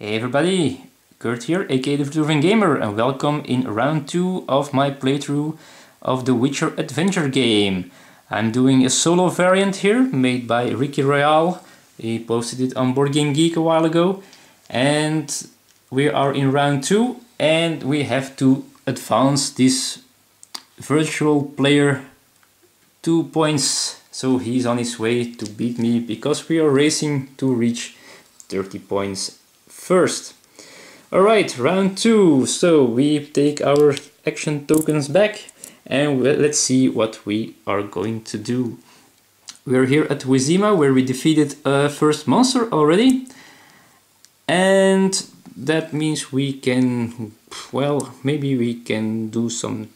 Hey everybody, Kurt here, aka the Driven Gamer, and welcome in round 2 of my playthrough of the Witcher adventure game. I'm doing a solo variant here, made by Ricky Royale. He posted it on Boardgame Geek a while ago. And we are in round 2, and we have to advance this virtual player 2 points. So he's on his way to beat me, because we are racing to reach 30 points first. Alright, round 2. So we take our action tokens back and let's see what we are going to do. We are here at Wizima, where we defeated a first monster already. And that means we can, well, maybe we can do some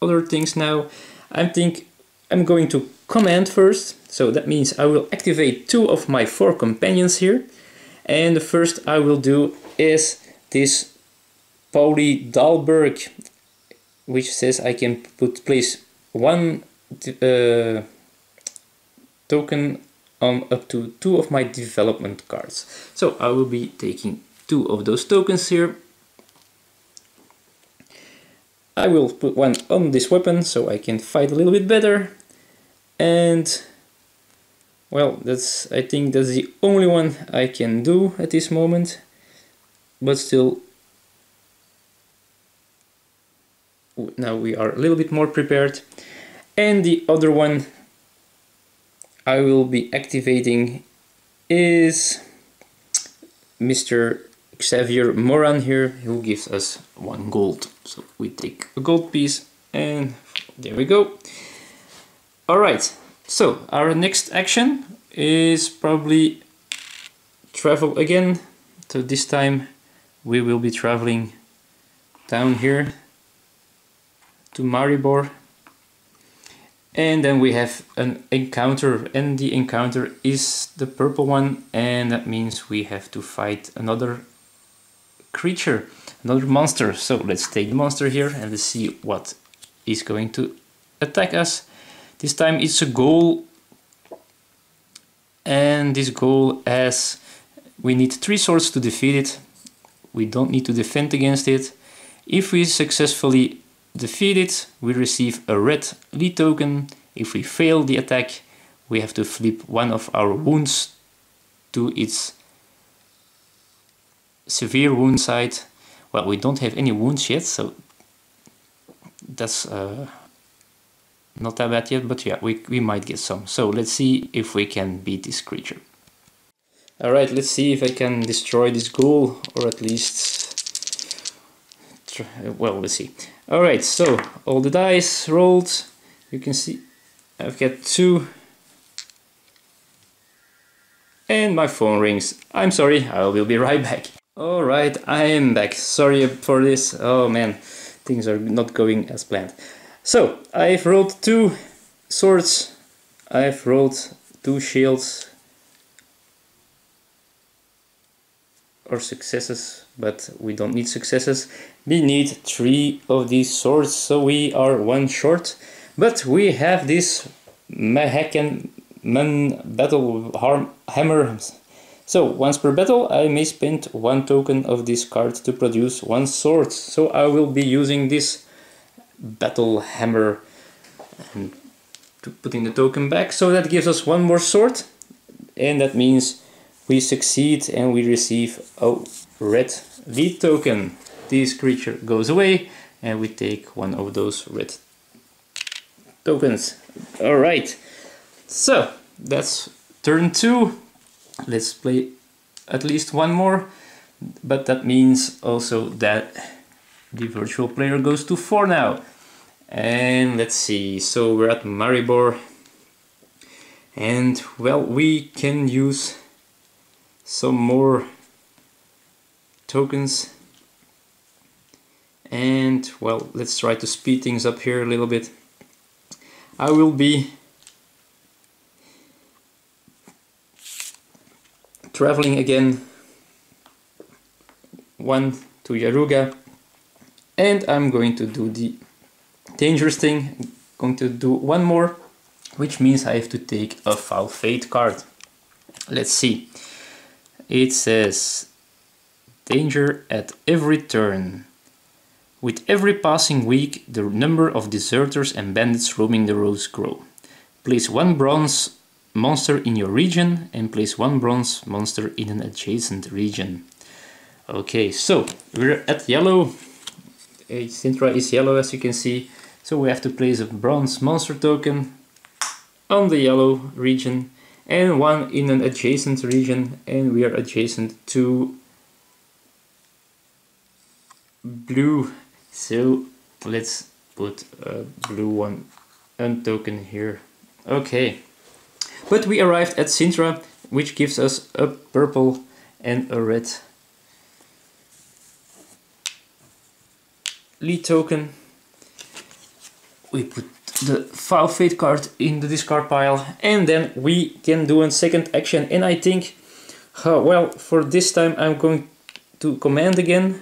other things now. I think I'm going to command first. So that means I will activate 2 of my 4 companions here. And the first I will do is this Pauli Dahlberg, which says I can place 1 token on up to 2 of my development cards. So I will be taking 2 of those tokens here. I will put 1 on this weapon so I can fight a little bit better. And well, I think that's the only one I can do at this moment, but still, now we are a little bit more prepared. And the other one I will be activating is Mr. Xavier Moran here, who gives us 1 gold. So we take a gold piece and there we go. Alright. So, our next action is probably travel again. So this time we will be traveling down here to Maribor. And then we have an encounter, and the encounter is the purple one, and that means we have to fight another creature, another monster. So let's take the monster here and let's see what is going to attack us. This time it's a ghoul, and this ghoul has, we need 3 swords to defeat it. We don't need to defend against it. If we successfully defeat it, we receive a red lead token. If we fail the attack, we have to flip 1 of our wounds to its severe wound side. Well, we don't have any wounds yet, so that's not that bad yet, but yeah, we might get some. So let's see if we can beat this creature. Alright, let's see if I can destroy this ghoul, or at least well, let's see. Alright, so all the dice rolled. You can see I've got 2. And my phone rings. I'm sorry, I will be right back. Alright, I am back. Sorry for this. Oh man, things are not going as planned. So, I've rolled 2 swords, I've rolled 2 shields, or successes, but we don't need successes. We need 3 of these swords, so we are 1 short. But we have this Mahakan Man Battle Hammer. So, once per battle I may spend 1 token of this card to produce 1 sword. So I will be using this battle hammer and to put in the token back, so that gives us 1 more sword, and that means we succeed and we receive a red lead token. This creature goes away and we take 1 of those red tokens. Alright, so that's turn 2. Let's play at least 1 more, but that means also that the virtual player goes to 4 now. And let's see, so we're at Maribor, and well, we can use some more tokens, and well, let's try to speed things up here a little bit. I will be traveling again 1 to Yaruga, and I'm going to do the dangerous thing. I'm going to do 1 more, which means I have to take a Foul Fate card. Let's see. It says danger at every turn. With every passing week, the number of deserters and bandits roaming the roads grow. Place 1 bronze monster in your region and place 1 bronze monster in an adjacent region. Okay, so we're at yellow. Sintra is yellow, as you can see. So we have to place a bronze monster token on the yellow region and 1 in an adjacent region, and we are adjacent to blue. So let's put a blue one and token here. Okay, but we arrived at Sintra, which gives us a purple and a red lead token. We put the Foul Fate card in the discard pile, and then we can do a second action. And I think, well, for this time I'm going to command again.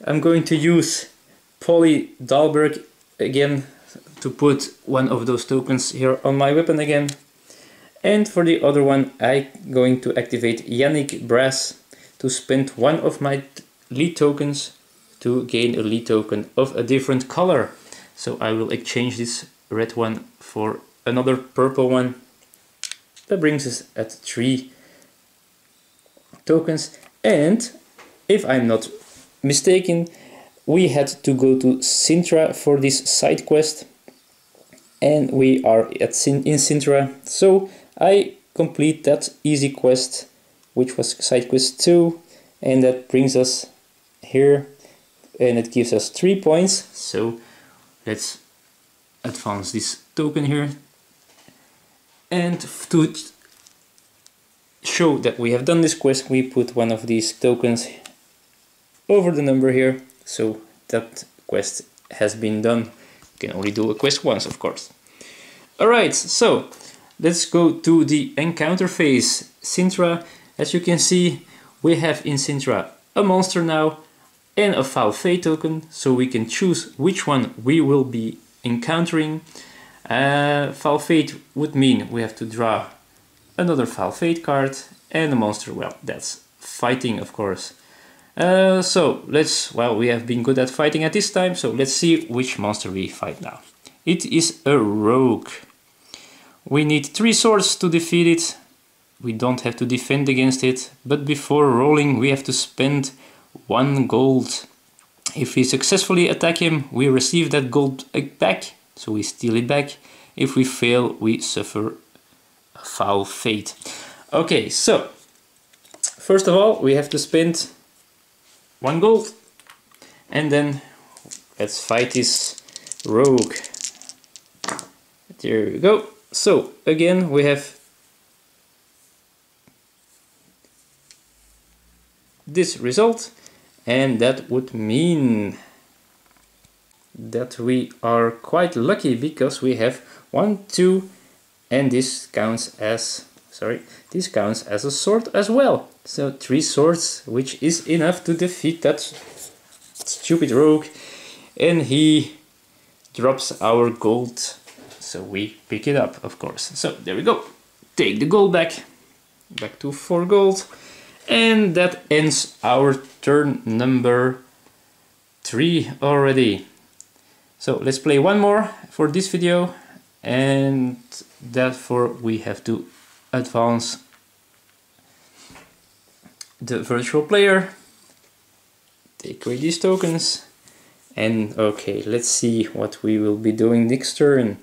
I'm going to use Polly Dahlberg again to put one of those tokens here on my weapon again. And for the other one, I'm going to activate Yannick Brass to spend 1 of my lead tokens to gain a lead token of a different color. So I will exchange this red one for another purple one. That brings us at 3 tokens. And if I'm not mistaken, we had to go to Sintra for this side quest, and we are in Sintra. So I complete that easy quest, which was side quest 2, and that brings us here, and it gives us 3 points. So let's advance this token here, and to show that we have done this quest, we put one of these tokens over the number here, so that quest has been done. You can only do a quest once, of course. Alright, so let's go to the encounter phase. Sintra, as you can see, we have in Sintra a monster now and a Foul Fate token, so we can choose which one we will be encountering. Foul Fate would mean we have to draw another Foul Fate card, and the monster, well, that's fighting, of course. So let's, well, we have been good at fighting at this time, so let's see which monster we fight now. It is a rogue. We need 3 swords to defeat it. We don't have to defend against it, but before rolling we have to spend 1 gold. If we successfully attack him, we receive that gold back, so we steal it back. If we fail, we suffer a Foul Fate. Okay, so first of all we have to spend 1 gold, and then let's fight this rogue. There we go. So again we have this result, and that would mean that we are quite lucky because we have 1, 2, and this counts as, this counts as a sword as well. So 3 swords, which is enough to defeat that stupid rogue, and he drops our gold, so we pick it up, of course. So there we go. Take the gold back to 4 gold, and that ends our turn number 3 already. So let's play one more for this video, and therefore we have to advance the virtual player, take away these tokens, and okay, let's see what we will be doing next turn.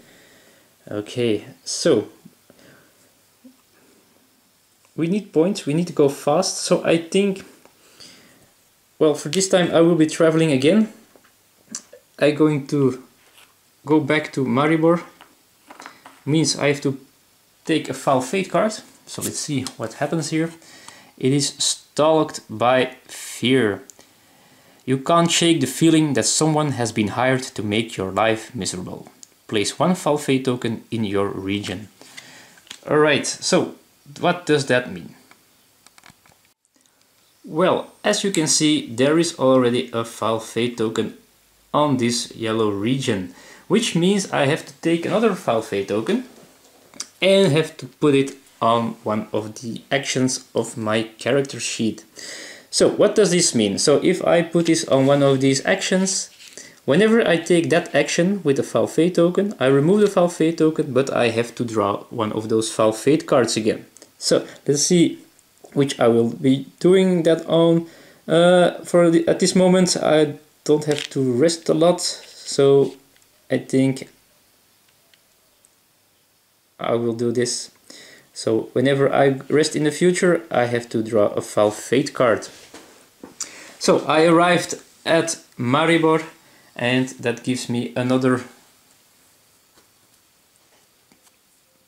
Okay, so we need points, we need to go fast, so I think, well, for this time I will be traveling again. I'm going to go back to Maribor, means I have to take a Foul Fate card, so let's see what happens here. It is stalked by fear. You can't shake the feeling that someone has been hired to make your life miserable. Place 1 Foul Fate token in your region. Alright, so what does that mean? Well, as you can see, there is already a Foul Fate token on this yellow region, which means I have to take another Foul Fate token and have to put it on one of the actions of my character sheet. So what does this mean? So if I put this on one of these actions, whenever I take that action with a foul fate token, I remove the foul fate token, but I have to draw one of those foul fate cards again. So let's see which I will be doing that on. At this moment I don't have to rest a lot, so I think I will do this. So whenever I rest in the future, I have to draw a foul fate card. So I arrived at Maribor, and that gives me another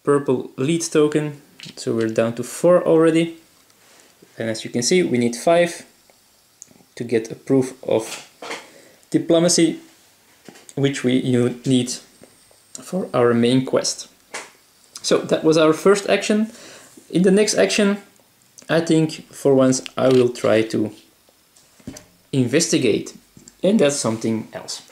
purple lead token. So we're down to 4 already. And as you can see, we need 5 to get a proof of diplomacy, which we need for our main quest. So that was our first action. In the next action, I think for once I will try to investigate, and that's something else.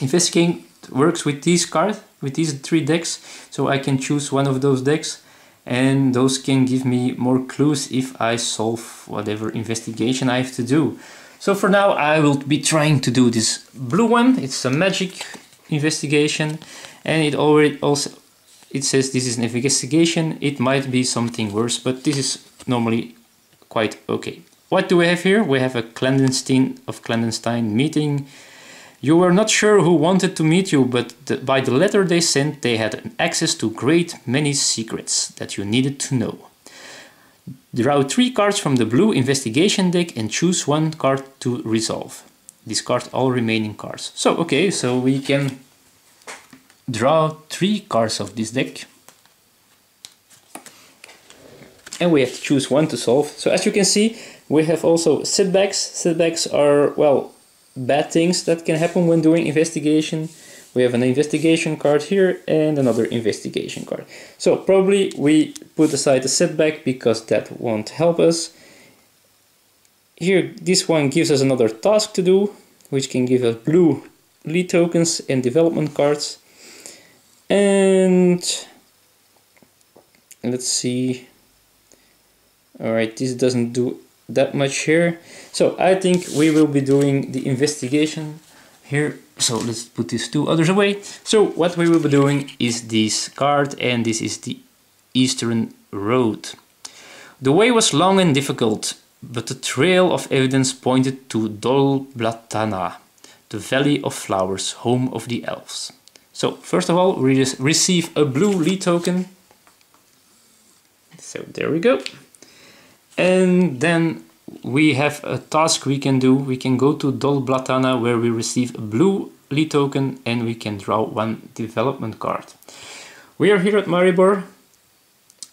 Investigate works with these cards, with these 3 decks, so I can choose one of those decks, and those can give me more clues if I solve whatever investigation I have to do. So for now I will be trying to do this blue one. It's a magic investigation, and it says this is an investigation. It might be something worse, but this is normally quite okay. What do we have here? We have a clandestine meeting. You were not sure who wanted to meet you, but by the letter they sent, they had access to great many secrets that you needed to know. Draw 3 cards from the blue investigation deck and choose 1 card to resolve. Discard all remaining cards. So, okay, so we can draw 3 cards of this deck. And we have to choose 1 to solve. So as you can see, we have also setbacks. Setbacks are, well, bad things that can happen when doing investigation. We have an investigation card here and another investigation card. So probably we put aside the setback because that won't help us. Here, this one gives us another task to do, which can give us blue lead tokens and development cards. And let's see. Alright, this doesn't do that much here. So I think we will be doing the investigation here. So let's put these 2 others away. So what we will be doing is this card, and this is the Eastern Road. The way was long and difficult, but the trail of evidence pointed to Dol Blatana, the Valley of Flowers, home of the elves. So first of all, we just receive a blue lead token. So there we go. And then we have a task we can do. We can go to Dol Blatana, where we receive a blue lead token, and we can draw 1 development card. We are here at Maribor.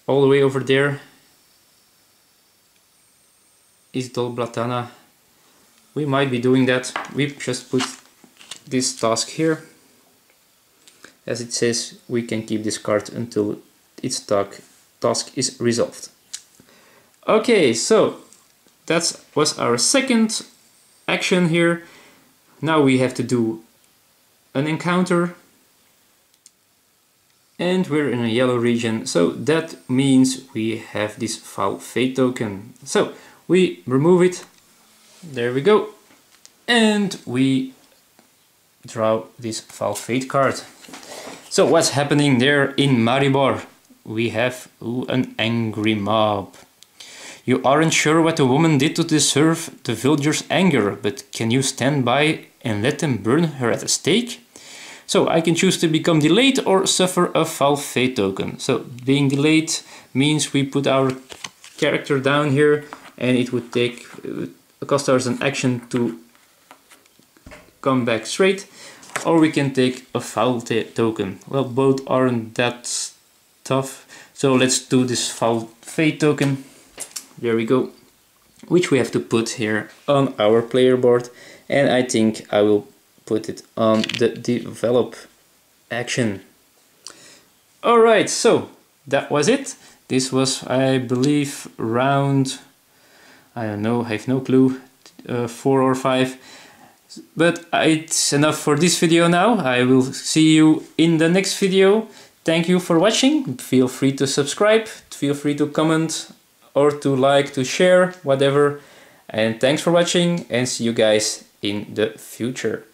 All the way over there is Dol Blatana. We might be doing that. We just put this task here. As it says, we can keep this card until its task is resolved. Okay, so that was our second action here. Now we have to do an encounter, and we're in a yellow region, so that means we have this foul fate token. So we remove it, there we go, and we draw this foul fate card. So what's happening there in Maribor? We have an angry mob. You aren't sure what the woman did to deserve the villagers' anger, but can you stand by and let them burn her at the stake? So I can choose to become delayed or suffer a foul fate token. So being delayed means we put our character down here, and it would cost us an action to come back straight, or we can take a foul token. Well, both aren't that tough, so let's do this foul fate token. There we go, which we have to put here on our player board, and I think I will put it on the develop action. Alright, so that was it. This was, I believe, round, I don't know, I have no clue, 4 or 5. But it's enough for this video now. I will see you in the next video. Thank you for watching. Feel free to subscribe, feel free to comment, or to like, to share, whatever. And thanks for watching, and see you guys in the future.